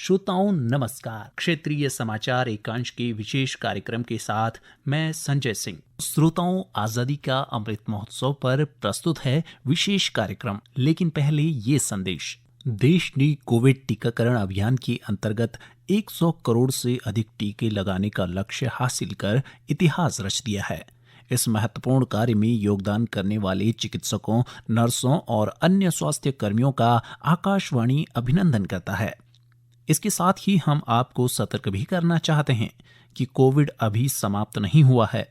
श्रोताओं नमस्कार। क्षेत्रीय समाचार एकांश के विशेष कार्यक्रम के साथ मैं संजय सिंह। श्रोताओं, आजादी का अमृत महोत्सव पर प्रस्तुत है विशेष कार्यक्रम। लेकिन पहले ये संदेश। देश ने कोविड टीकाकरण अभियान के अंतर्गत 100 करोड़ से अधिक टीके लगाने का लक्ष्य हासिल कर इतिहास रच दिया है। इस महत्वपूर्ण कार्य में योगदान करने वाले चिकित्सकों, नर्सों और अन्य स्वास्थ्य कर्मियों का आकाशवाणी अभिनंदन करता है। इसके साथ ही हम आपको सतर्क भी करना चाहते हैं कि कोविड अभी समाप्त नहीं हुआ है।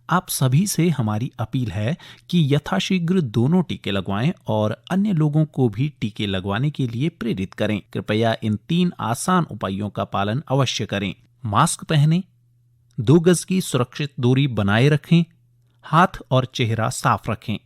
आप सभी से हमारी अपील है कि यथाशीघ्र दोनों टीके लगवाएं और अन्य लोगों को भी टीके लगवाने के लिए प्रेरित करें। कृपया इन 3 आसान उपायों का पालन अवश्य करें। मास्क पहनें, 2 गज की सुरक्षित दूरी बनाए रखें, हाथ और चेहरा साफ रखें।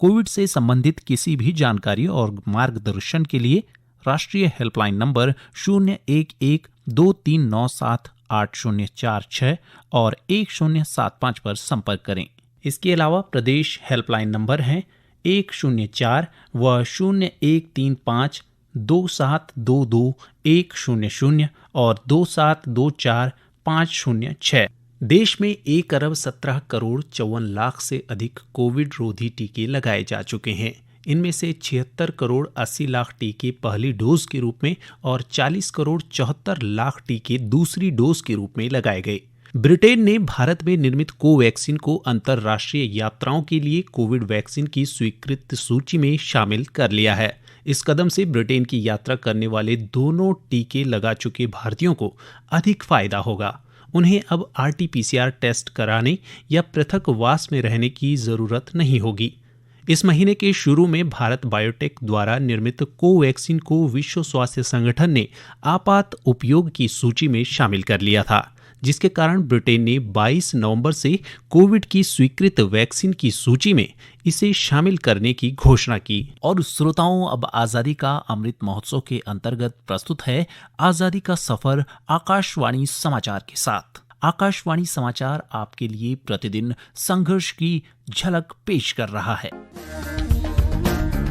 कोविड से संबंधित किसी भी जानकारी और मार्गदर्शन के लिए राष्ट्रीय हेल्पलाइन नंबर 01123978046 और 1075 पर संपर्क करें। इसके अलावा प्रदेश हेल्पलाइन नंबर हैं 104 व 0135 2722 और 2724506। देश में 1 अरब 17 करोड़ 54 लाख से अधिक कोविड रोधी टीके लगाए जा चुके हैं। इनमें से 76 करोड़ 80 लाख टीके पहली डोज के रूप में और 40 करोड़ 74 लाख टीके दूसरी डोज के रूप में लगाए गए। ब्रिटेन ने भारत में निर्मित कोवैक्सीन को अंतर्राष्ट्रीय यात्राओं के लिए कोविड वैक्सीन की स्वीकृत सूची में शामिल कर लिया है। इस कदम से ब्रिटेन की यात्रा करने वाले दोनों टीके लगा चुके भारतीयों को अधिक फायदा होगा। उन्हें अब RT-PCR टेस्ट कराने या पृथकवास में रहने की जरूरत नहीं होगी। इस महीने के शुरू में भारत बायोटेक द्वारा निर्मित कोवैक्सीन को विश्व स्वास्थ्य संगठन ने आपात उपयोग की सूची में शामिल कर लिया था, जिसके कारण ब्रिटेन ने 22 नवंबर से कोविड की स्वीकृत वैक्सीन की सूची में इसे शामिल करने की घोषणा की। और श्रोताओं, अब आजादी का अमृत महोत्सव के अंतर्गत प्रस्तुत है आजादी का सफर आकाशवाणी समाचार के साथ। आकाशवाणी समाचार आपके लिए प्रतिदिन संघर्ष की झलक पेश कर रहा है।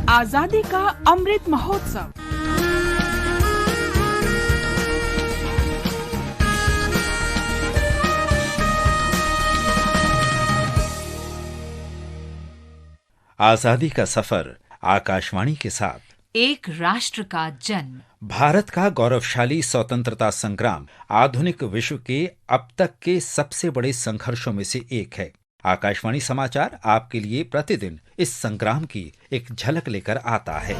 आजादी का अमृत महोत्सव। आजादी का सफर आकाशवाणी के साथ। एक राष्ट्र का जन्म। भारत का गौरवशाली स्वतंत्रता संग्राम आधुनिक विश्व के अब तक के सबसे बड़े संघर्षों में से एक है। आकाशवाणी समाचार आपके लिए प्रतिदिन इस संग्राम की एक झलक लेकर आता है।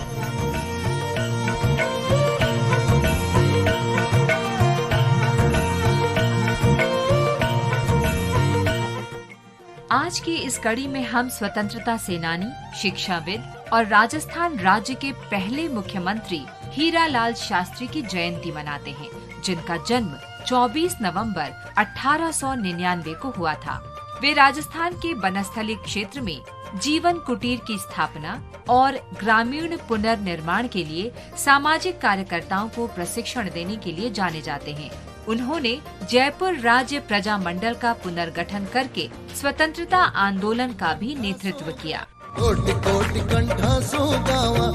आज की इस कड़ी में हम स्वतंत्रता सेनानी, शिक्षाविद और राजस्थान राज्य के पहले मुख्यमंत्री हीरालाल शास्त्री की जयंती मनाते हैं, जिनका जन्म 24 नवंबर 1899 को हुआ था। वे राजस्थान के बनस्थली क्षेत्र में जीवन कुटीर की स्थापना और ग्रामीण पुनर्निर्माण के लिए सामाजिक कार्यकर्ताओं को प्रशिक्षण देने के लिए जाने जाते हैं। उन्होंने जयपुर राज्य प्रजा मंडल का पुनर्गठन करके स्वतंत्रता आंदोलन का भी नेतृत्व किया। कोटि कोटि कंठा सो गावा,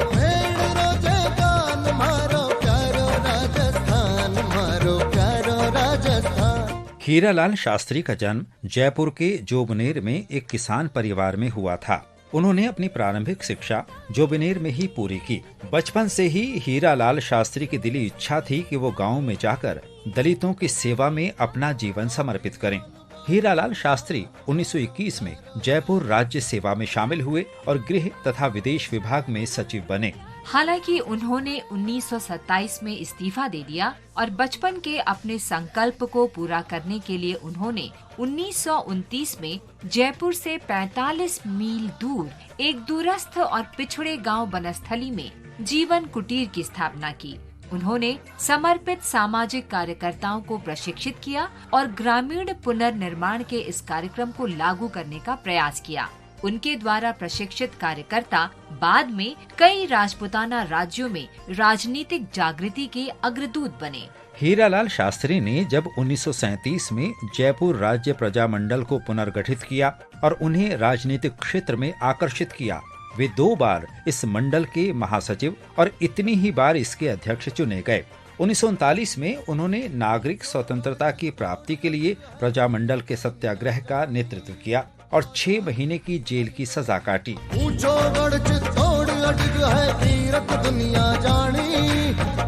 मारो प्यारो राजस्थान, मारो प्यारो राजस्थान। हीरालाल शास्त्री का जन्म जयपुर के जोबनेर में एक किसान परिवार में हुआ था। उन्होंने अपनी प्रारंभिक शिक्षा जोबनेर में ही पूरी की। बचपन से ही हीरालाल शास्त्री की दिली इच्छा थी कि वो गांव में जाकर दलितों की सेवा में अपना जीवन समर्पित करें। हीरालाल शास्त्री 1921 में जयपुर राज्य सेवा में शामिल हुए और गृह तथा विदेश विभाग में सचिव बने। हालांकि उन्होंने 1927 में इस्तीफा दे दिया और बचपन के अपने संकल्प को पूरा करने के लिए उन्होंने 1929 में जयपुर से 45 मील दूर एक दूरस्थ और पिछड़े गांव बनस्थली में जीवन कुटीर की स्थापना की। उन्होंने समर्पित सामाजिक कार्यकर्ताओं को प्रशिक्षित किया और ग्रामीण पुनर्निर्माण के इस कार्यक्रम को लागू करने का प्रयास किया। उनके द्वारा प्रशिक्षित कार्यकर्ता बाद में कई राजपूताना राज्यों में राजनीतिक जागृति के अग्रदूत बने। हीरालाल शास्त्री ने जब 1937 में जयपुर राज्य प्रजा मंडल को पुनर्गठित किया और उन्हें राजनीतिक क्षेत्र में आकर्षित किया, वे 2 बार इस मंडल के महासचिव और इतनी ही बार इसके अध्यक्ष चुने गए। 1939 में उन्होंने नागरिक स्वतंत्रता की प्राप्ति के लिए प्रजामंडल के सत्याग्रह का नेतृत्व किया और 6 महीने की जेल की सजा काटी। ऊंचो गढ़ चित्तौड़ अडिग है तीरथ दुनिया जानी,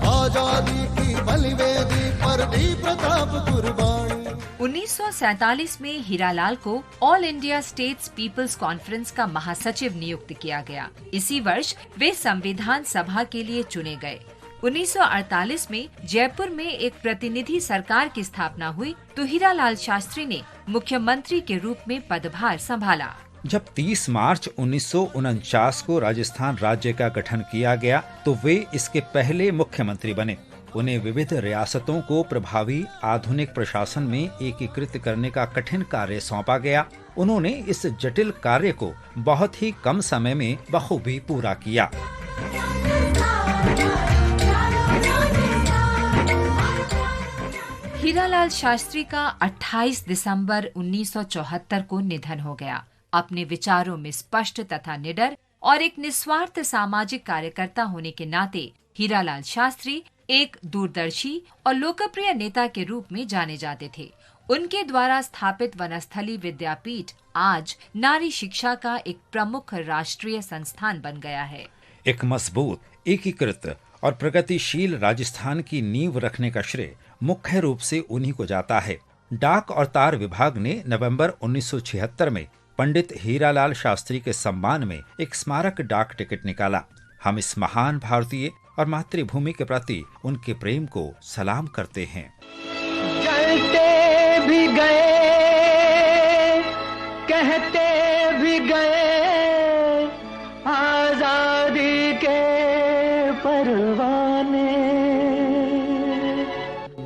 आजादी की बलिवेदी पर भी प्रताप कुर्बानी। 1947 में हीरालाल को All India States People's Conference का महासचिव नियुक्त किया गया। इसी वर्ष वे संविधान सभा के लिए चुने गए। 1948 में जयपुर में एक प्रतिनिधि सरकार की स्थापना हुई तो हीरालाल शास्त्री ने मुख्यमंत्री के रूप में पदभार संभाला। जब 30 मार्च 1949 को राजस्थान राज्य का गठन किया गया तो वे इसके पहले मुख्यमंत्री बने। उन्हें विविध रियासतों को प्रभावी आधुनिक प्रशासन में एकीकृत करने का कठिन कार्य सौंपा गया। उन्होंने इस जटिल कार्य को बहुत ही कम समय में बखूबी पूरा किया। हीरालाल शास्त्री का 28 दिसंबर 1974 को निधन हो गया। अपने विचारों में स्पष्ट तथा निडर और एक निस्वार्थ सामाजिक कार्यकर्ता होने के नाते हीरालाल शास्त्री एक दूरदर्शी और लोकप्रिय नेता के रूप में जाने जाते थे। उनके द्वारा स्थापित वनस्थली विद्यापीठ आज नारी शिक्षा का एक प्रमुख राष्ट्रीय संस्थान बन गया है। एक मजबूत, एकीकृत और प्रगतिशील राजस्थान की नींव रखने का श्रेय मुख्य रूप से उन्हीं को जाता है। डाक और तार विभाग ने नवंबर 1976 में पंडित हीरालाल शास्त्री के सम्मान में एक स्मारक डाक टिकट निकाला। हम इस महान भारतीय और मातृभूमि के प्रति उनके प्रेम को सलाम करते हैं। जलते भी गए, कहते भी गए, आजादी के परवाने।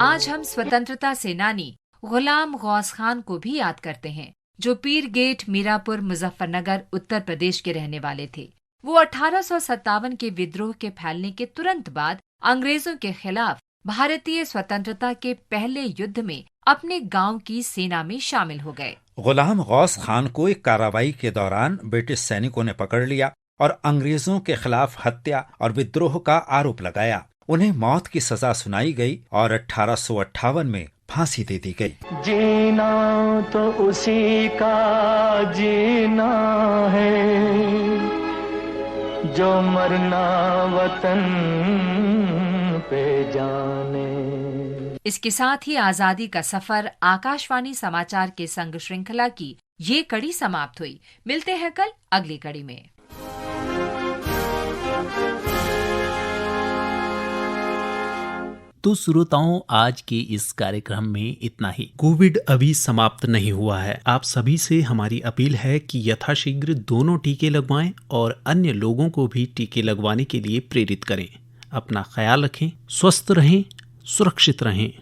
आज हम स्वतंत्रता सेनानी गुलाम गौस खान को भी याद करते हैं, जो पीर गेट, मीरापुर, मुजफ्फरनगर, उत्तर प्रदेश के रहने वाले थे। वो 1857 के विद्रोह के फैलने के तुरंत बाद अंग्रेजों के खिलाफ भारतीय स्वतंत्रता के पहले युद्ध में अपने गांव की सेना में शामिल हो गए। गुलाम गौस खान को एक कार्रवाई के दौरान ब्रिटिश सैनिकों ने पकड़ लिया और अंग्रेजों के खिलाफ हत्या और विद्रोह का आरोप लगाया। उन्हें मौत की सजा सुनाई गई और 1858 में फांसी दे दी गई। जीना तो उसी का जीना है, जो मरना वतन पे जाने। इसके साथ ही आजादी का सफर आकाशवाणी समाचार के संग श्रृंखला की ये कड़ी समाप्त हुई। मिलते हैं कल अगली कड़ी में। तो श्रोताओं, आज के इस कार्यक्रम में इतना ही। कोविड अभी समाप्त नहीं हुआ है। आप सभी से हमारी अपील है कि यथाशीघ्र दोनों टीके लगवाएं और अन्य लोगों को भी टीके लगवाने के लिए प्रेरित करें। अपना ख्याल रखें, स्वस्थ रहें, सुरक्षित रहें।